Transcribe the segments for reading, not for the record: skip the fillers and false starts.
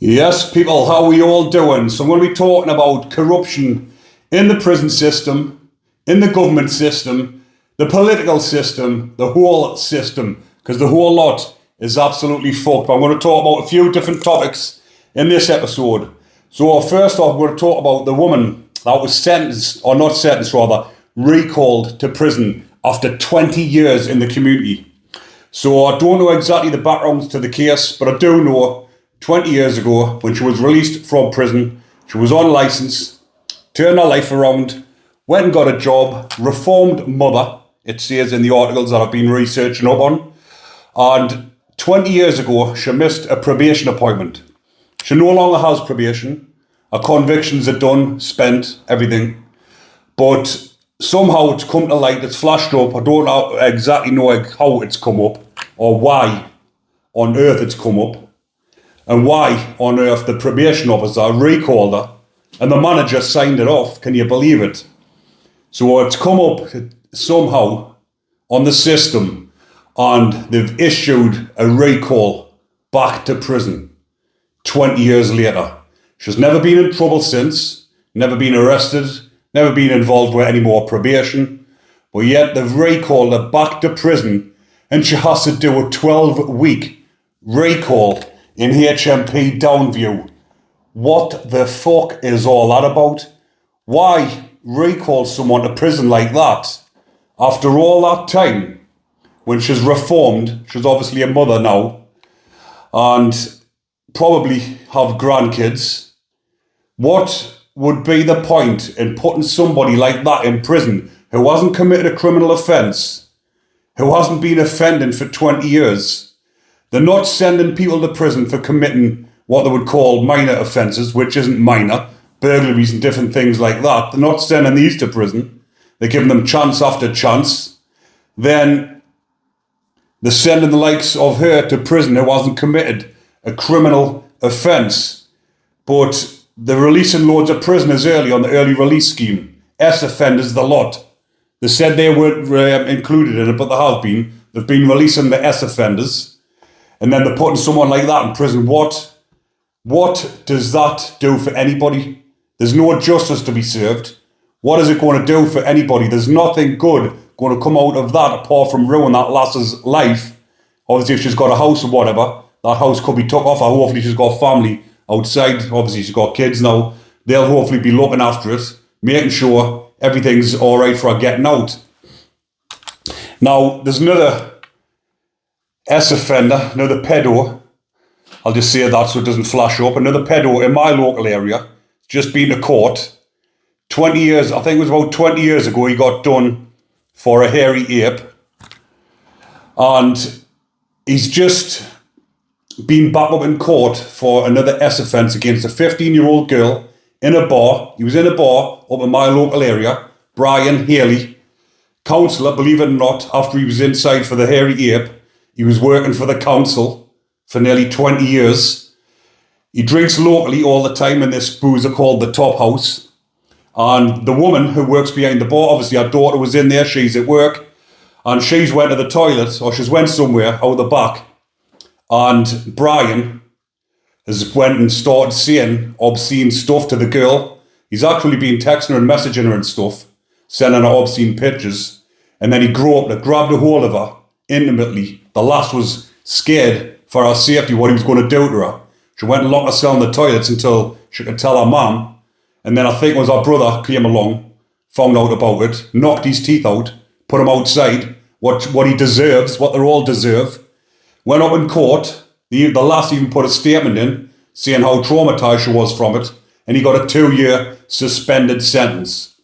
Yes, people, how are we all doing? So I'm going to be talking about corruption in the prison system, in the government system, the political system, the whole system, because the whole lot is absolutely fucked. But I'm going to talk about a few different topics in this episode. So first off, we're going to talk about the woman that was sentenced, or not sentenced rather, recalled to prison after 20 years in the community. So I don't know exactly the backgrounds to the case, but I do know 20 years ago, when she was released from prison, she was on licence, turned her life around, went and got a job, reformed mother, it says in the articles that I've been researching up on. And 20 years ago, she missed a probation appointment. She no longer has probation. Her convictions are done, spent, everything. But somehow it's come to light, it's flashed up. I don't exactly know how it's come up or why on earth it's come up. And why on earth the probation officer recalled her and the manager signed it off. Can you believe it? So it's come up somehow on the system and they've issued a recall back to prison 20 years later. She's never been in trouble since, never been arrested, never been involved with any more probation, but yet they've recalled her back to prison and she has to do a 12-week recall in HMP Downview. What the fuck is all that about? Why recall someone to prison like that after all that time? When she's reformed, she's obviously a mother now and probably have grandkids. What would be the point in putting somebody like that in prison who hasn't committed a criminal offence, who hasn't been offending for 20 years? They're not sending people to prison for committing what they would call minor offences, which isn't minor, burglaries and different things like that. They're not sending these to prison. They're giving them chance after chance. Then they're sending the likes of her to prison who hasn't committed a criminal offence. But they're releasing loads of prisoners early on the early release scheme. S-offenders, the lot. They said they weren't included in it, but they have been. They've been releasing the S-offenders. And then they're putting someone like that in prison. What does that do for anybody? There's no justice to be served. What is it going to do for anybody? There's nothing good going to come out of that apart from ruin that lass's life. Obviously, if she's got a house or whatever, that house could be took off her. Hopefully, she's got family outside. Obviously, she's got kids now. They'll hopefully be looking after it, making sure everything's all right for her getting out. Now, there's another S-offender, another pedo, I'll just say that so it doesn't flash up, another pedo in my local area, just been to court, 20 years, I think it was about 20 years ago, he got done for a hairy ape, and he's just been back up in court for another S-offence against a 15-year-old girl in a bar. He was in a bar up in my local area, Brian Haley, councillor, believe it or not, after he was inside for the hairy ape. He was working for the council for nearly 20 years. He drinks locally all the time in this boozer called the Top House. And the woman who works behind the bar, obviously her daughter was in there, she's at work, and she's went to the toilet, or she's went somewhere out the back. And Brian has went and started saying obscene stuff to the girl. He's actually been texting her and messaging her and stuff, sending her obscene pictures. And then he grabbed a hold of her intimately. The lass was scared for her safety, what he was going to do to her. She went and locked herself in the toilets until she could tell her mum. And then I think it was her brother came along, found out about it, knocked his teeth out, put him outside, what he deserves, what they all deserve. Went up in court. The lass even put a statement in saying how traumatised she was from it. And he got a 2-year suspended sentence.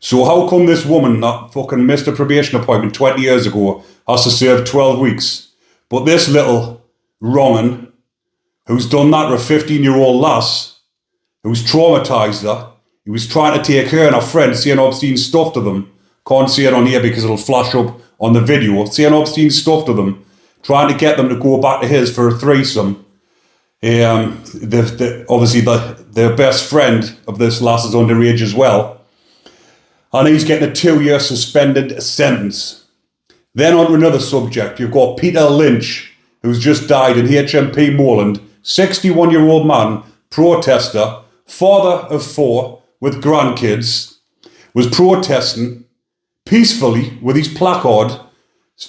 So how come this woman that fucking missed a probation appointment 20 years ago has to serve 12 weeks? But this little wrong'un who's done that with a 15-year-old lass, who's traumatised her, he was trying to take her and her friends, saying obscene stuff to them. Can't see it on here because it'll flash up on the video. Saying obscene stuff to them, trying to get them to go back to his for a threesome. Obviously, the best friend of this lass is underage as well. And he's getting a 2-year suspended sentence. Then on to another subject, you've got Peter Lynch, who's just died in HMP MOORLAND, 61-year-old man, protester, father of 4 with grandkids, was protesting peacefully with his placard,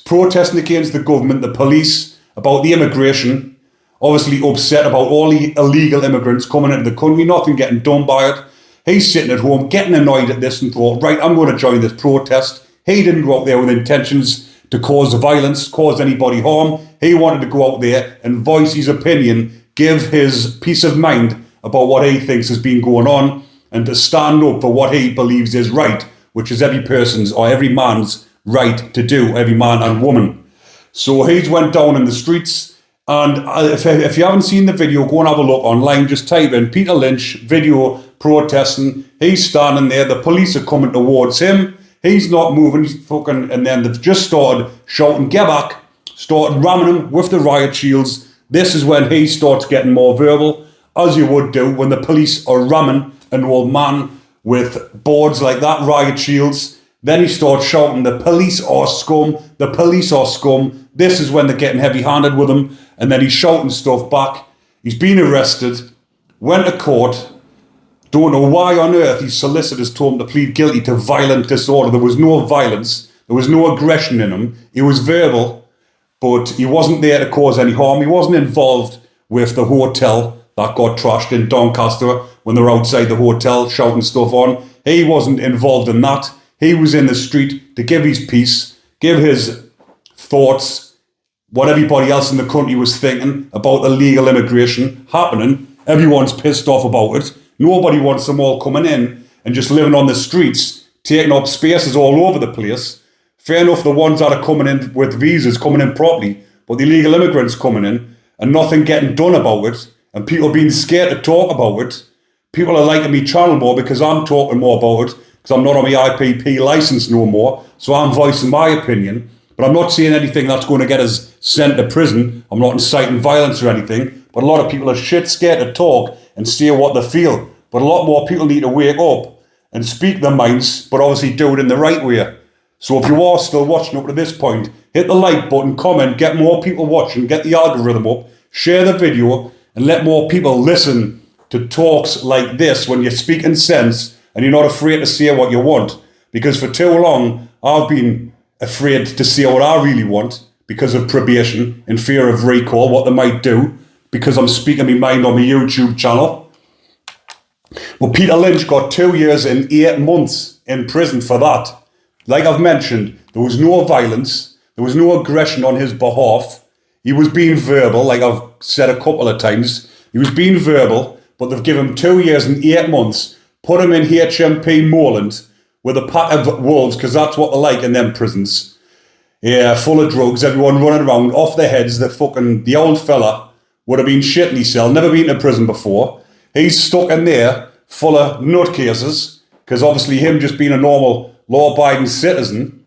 protesting against the government, the police, about the immigration, obviously upset about all the illegal immigrants coming into the country, nothing getting done by it. He's sitting at home getting annoyed at this and thought, right, I'm going to join this protest. He didn't go out there with intentions to cause violence, cause anybody harm. He wanted to go out there and voice his opinion, give his peace of mind about what he thinks has been going on, and to stand up for what he believes is right, which is every person's or every man's right to do, every man and woman. So he's went down in the streets, and if you haven't seen the video, go and have a look online. Just type in Peter Lynch video protesting. He's standing there. The police are coming towards him. He's not moving. He's fucking, and then they've just started shouting, "Get back!" Started ramming him with the riot shields. This is when he starts getting more verbal, as you would do when the police are ramming an old man with boards like that, riot shields. Then he starts shouting, "The police are scum, the police are scum." This is when they're getting heavy-handed with him. And then he's shouting stuff back. He's been arrested, went to court. Don't know why on earth his solicitors told him to plead guilty to violent disorder. There was no violence. There was no aggression in him. He was verbal, but he wasn't there to cause any harm. He wasn't involved with the hotel that got trashed in Doncaster when they were outside the hotel shouting stuff on. He wasn't involved in that. He was in the street to give his piece, give his thoughts, what everybody else in the country was thinking about illegal immigration happening. Everyone's pissed off about it. Nobody wants them all coming in and just living on the streets, taking up spaces all over the place. Fair enough, the ones that are coming in with visas, coming in properly, but the illegal immigrants coming in and nothing getting done about it, and people being scared to talk about it. People are liking me channel more because I'm talking more about it, because I'm not on my IPP license no more, so I'm voicing my opinion. But I'm not saying anything that's going to get us sent to prison. I'm not inciting violence or anything. But a lot of people are shit scared to talk and say what they feel. But a lot more people need to wake up and speak their minds, but obviously do it in the right way. So if you are still watching up to this point, hit the like button, comment, get more people watching, get the algorithm up, share the video, and let more people listen to talks like this when you're speaking sense and you're not afraid to say what you want. Because for too long, I've been afraid to say what I really want because of probation, in fear of recall, what they might do, because I'm speaking my mind on my YouTube channel. Well, Peter Lynch got 2 years and 8 months in prison for that. Like I've mentioned, there was no violence, there was no aggression on his behalf. He was being verbal, like I've said a couple of times. He was being verbal, but they've given him 2 years and 8 months, put him in HMP MOORLAND with a pack of wolves, because that's what they're like in them prisons. Yeah, full of drugs, everyone running around off their heads. The old fella would have been shit in his cell, never been to prison before. He's stuck in there full of nutcases, because obviously him just being a normal law-abiding citizen,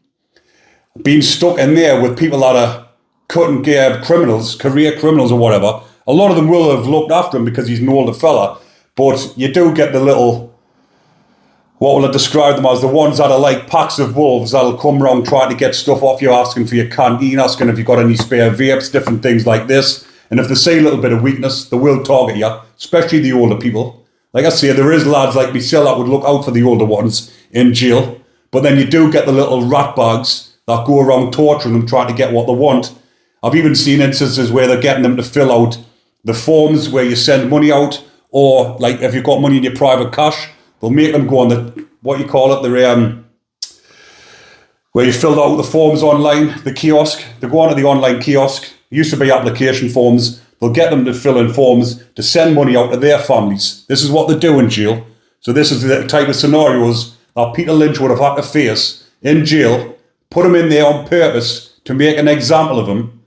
being stuck in there with people that are cutting criminals, career criminals or whatever. A lot of them will have looked after him because he's an older fella, but you do get the little, what will I describe them as, the ones that are like packs of wolves that'll come around trying to get stuff off you, asking for your canteen, asking if you've got any spare vapes, different things like this. And if they see a little bit of weakness, they will target you, especially the older people. Like I say, there is lads like myself that would look out for the older ones in jail. But then you do get the little rat bags that go around torturing them, trying to get what they want. I've even seen instances where they're getting them to fill out the forms where you send money out, or like if you've got money in your private cash, they'll make them go on the, what you call it, where you fill out the forms online, the kiosk. They go onto the online kiosk. It used to be application forms. They'll get them to fill in forms to send money out to their families. This is what they do in jail. So this is the type of scenarios that Peter Lynch would have had to face in jail, put him in there on purpose to make an example of him.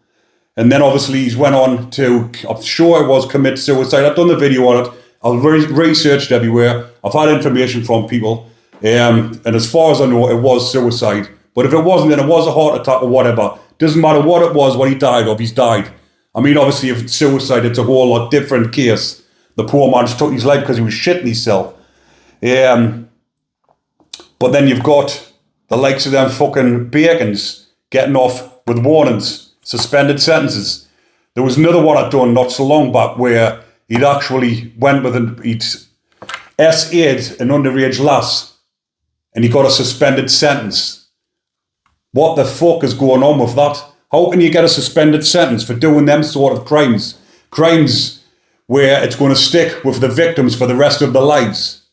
And then obviously he's went on to, I'm sure it was, commit suicide. I've done the video on it. I've researched everywhere. I've had information from people. And as far as I know, it was suicide. But if it wasn't, then it was a heart attack or whatever. Doesn't matter what it was, what he died of, he's died. I mean, obviously, if it's suicide, it's a whole lot different case. The poor man just took his life because he was shitting himself. But then you've got the likes of them fucking bacons getting off with warnings, suspended sentences. There was another one I'd done not so long back where he'd actually went with he'd SA'd an underage lass and he got a suspended sentence. What the fuck is going on with that? How can you get a suspended sentence for doing them sort of crimes? Crimes where it's going to stick with the victims for the rest of their lives.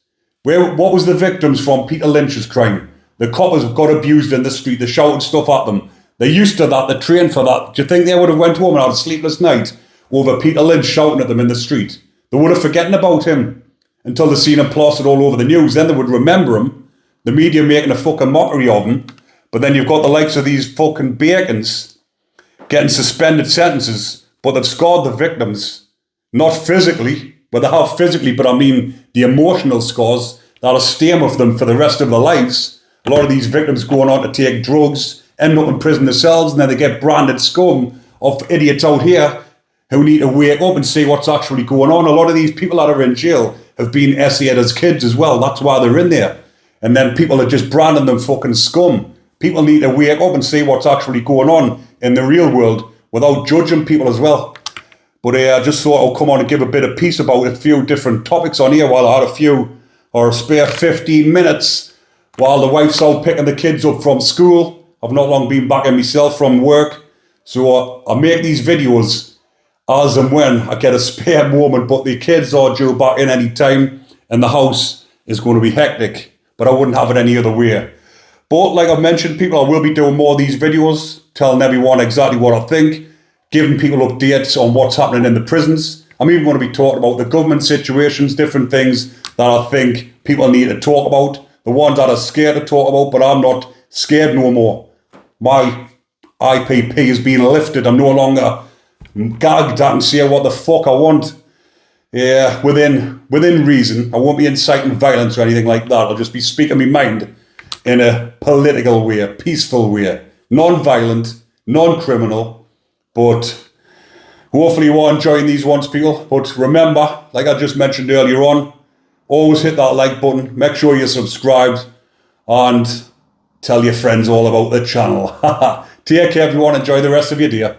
What was the victims from Peter Lynch's crime? The coppers got abused in the street, they shouted stuff at them. They're used to that, they trained for that. Do you think they would have went home and had a sleepless night over Peter Lynch shouting at them in the street? They would have forgotten about him until they seen him plastered all over the news. Then they would remember him, the media making a fucking mockery of him. But then you've got the likes of these fucking bacons getting suspended sentences, but they've scarred the victims. Not physically, but they have physically, but I mean the emotional scars that'll stay with them for the rest of their lives. A lot of these victims going on to take drugs, end up in prison themselves, and then they get branded scum of idiots out here who need to wake up and see what's actually going on. A lot of these people that are in jail have been SA'd as kids as well. That's why they're in there. And then people are just branding them fucking scum. People need to wake up and see what's actually going on in the real world without judging people as well. But I just thought I'll come on and give a bit of peace about a few different topics on here while I had a few or a spare 15 minutes while the wife's out picking the kids up from school. I've not long been back in myself from work. So I make these videos as and when I get a spare moment, but the kids are due back in any time and the house is going to be hectic, but I wouldn't have it any other way. But like I've mentioned, people, I will be doing more of these videos, telling everyone exactly what I think, giving people updates on what's happening in the prisons. I'm even going to be talking about the government situations, different things that I think people need to talk about, the ones that are scared to talk about, but I'm not scared no more. My IPP has been lifted. I'm no longer gagged. I can say what the fuck I want. Yeah, within reason. I won't be inciting violence or anything like that. I'll just be speaking my mind in a political way, a peaceful way, non-violent, non-criminal. But hopefully you are enjoying these ones, people. But remember, like I just mentioned earlier on, always hit that like button. Make sure you're subscribed and tell your friends all about the channel. Take care, everyone. Enjoy the rest of your day.